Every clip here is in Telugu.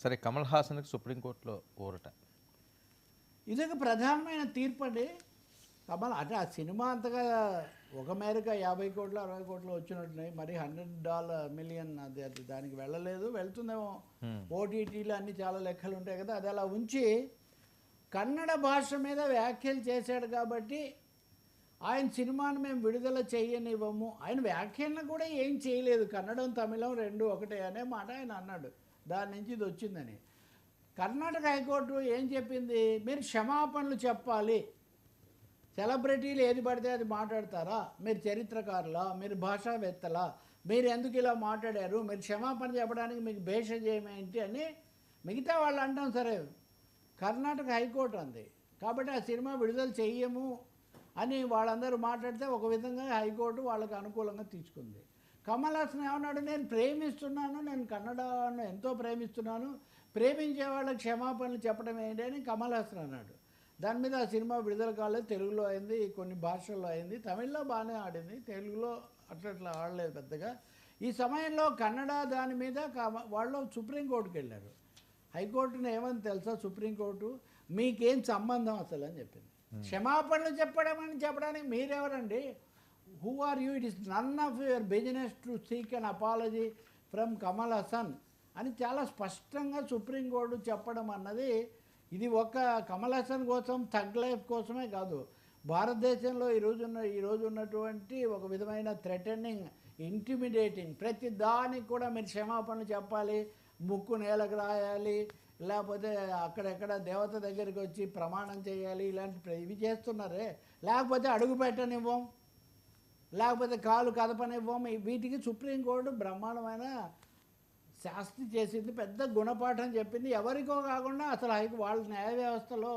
సరే, కమల్ హాసన్కి సుప్రీంకోర్టులో ఊరట. ఇదొక ప్రధానమైన తీర్పు అండి. కమల్ అంటే ఆ సినిమా అంతగా ఒక మేరకు 50 కోట్లు 60 కోట్లు వచ్చినట్టున్నాయి. మరి $100 మిలియన్ అది దానికి వెళ్ళలేదు, వెళ్తుందేమో. ఓటీటీలు అన్నీ చాలా లెక్కలు ఉంటాయి కదా. అది అలా ఉంచి కన్నడ భాష మీద వ్యాఖ్యలు చేశాడు కాబట్టి ఆయన సినిమాను మేము విడుదల చేయనివ్వము. ఆయన వ్యాఖ్యలను కూడా ఏం చేయలేదు, కన్నడం తమిళం రెండు ఒకటే అనే మాట ఆయన అన్నాడు. దాని నుంచి ఇది వచ్చిందని కర్ణాటక హైకోర్టు ఏం చెప్పింది, మీరు క్షమాపణలు చెప్పాలి. సెలబ్రిటీలు ఏది పడితే అది మాట్లాడతారా? మీరు చరిత్రకారులా? మీరు భాషావేత్తలా? మీరు ఎందుకు ఇలా మాట్లాడారు? మీరు క్షమాపణ చెప్పడానికి మీకు భేషజం ఏంటి అని మిగతా వాళ్ళు అంటాం. సరే, కర్ణాటక హైకోర్టు అంది కాబట్టి ఆ సినిమా విడుదల చెయ్యము అని వాళ్ళందరూ మాట్లాడితే ఒక విధంగా హైకోర్టు వాళ్ళకి అనుకూలంగా తీసుకుంది. కమల్ హాసన్ ఏమన్నాడు, నేను ప్రేమిస్తున్నాను, నేను కన్నడను ఎంతో ప్రేమిస్తున్నాను, ప్రేమించే వాళ్ళకి క్షమాపణలు చెప్పడం ఏంటి అని కమల్ హాసన్ అన్నాడు. దాని మీద ఆ సినిమా విడుదల కాలేదు. తెలుగులో అయింది, కొన్ని భాషల్లో అయింది, తమిళ్లో బాగానే ఆడింది, తెలుగులో అట్లా ఆడలేదు పెద్దగా. ఈ సమయంలో కన్నడ దాని మీద వాళ్ళు సుప్రీంకోర్టుకి వెళ్ళారు. హైకోర్టును ఏమని తెలుసా సుప్రీంకోర్టు, మీకేం సంబంధం అసలు అని చెప్పింది. క్షమాపణలు చెప్పడానికి మీరెవరండి? Who are you? It is none of your business to seek an apology from Kamal Haasan అని చాలా స్పష్టంగా సుప్రీంకోర్టు చెప్పడం అన్నది, ఇది ఒక కమల్ హాసన్ కోసం, థగ్ లైఫ్ కోసమే కాదు, భారతదేశంలో ఈరోజు ఉన్నటువంటి ఒక విధమైన థ్రెటనింగ్, ఇంటిమిడేటింగ్, ప్రతి దానికి కూడా మీరు క్షమాపణలు చెప్పాలి, ముక్కు నేలకు రాయాలి, లేకపోతే అక్కడెక్కడ దేవత దగ్గరికి వచ్చి ప్రమాణం చేయాలి, ఇలాంటి ఇవి చేస్తున్నారే, లేకపోతే అడుగు పెట్టనివ్వం, లేకపోతే కాలు కదపనివ్వం. వీటికి సుప్రీంకోర్టు బ్రహ్మాండమైన శాస్తి చేసింది, పెద్ద గుణపాఠం చెప్పింది. ఎవరికో కాకుండా అసలు వాళ్ళ న్యాయ వ్యవస్థలో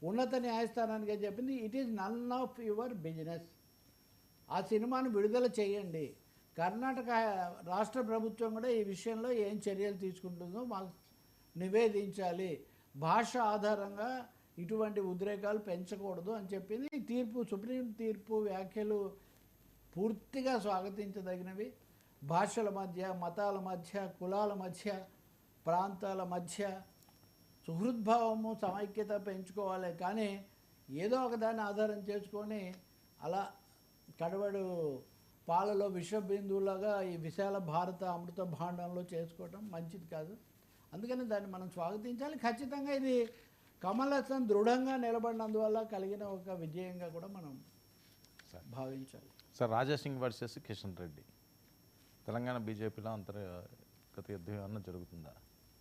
ఉన్నత న్యాయస్థానానికే చెప్పింది, it is none of your business. ఆ సినిమాను విడుదల చేయండి. కర్ణాటక రాష్ట్ర ప్రభుత్వం కూడా ఈ విషయంలో ఏం చర్యలు తీసుకుంటుందో మాకు నివేదించాలి. భాష ఆధారంగా ఇటువంటి ఉద్రేకాలు పెంచకూడదు అని చెప్పింది. ఈ తీర్పు, సుప్రీం తీర్పు వ్యాఖ్యలు పూర్తిగా స్వాగతించదగినవి. భాషల మధ్య, మతాల మధ్య, కులాల మధ్య, ప్రాంతాల మధ్య సుహృద్భావము, సమైక్యత పెంచుకోవాలి. కానీ ఏదో ఒకదాన్ని ఆధారం చేసుకొని అలా కడవడు పాలలో విషబిందువులాగా ఈ విశాల భారత అమృత భాండంలో చేసుకోవటం మంచిది కాదు. అందుకని దాన్ని మనం స్వాగతించాలి. ఖచ్చితంగా ఇది కమల్ హాసన్ దృఢంగా నిలబడినందువల్ల కలిగిన ఒక విజయంగా కూడా మనం భావించాలి. సార్, రాజాసింగ్ వర్సెస్ కిషన్ రెడ్డి, తెలంగాణ బీజేపీలో అంతర్గత యుద్ధం ఏమన్నా జరుగుతుందా?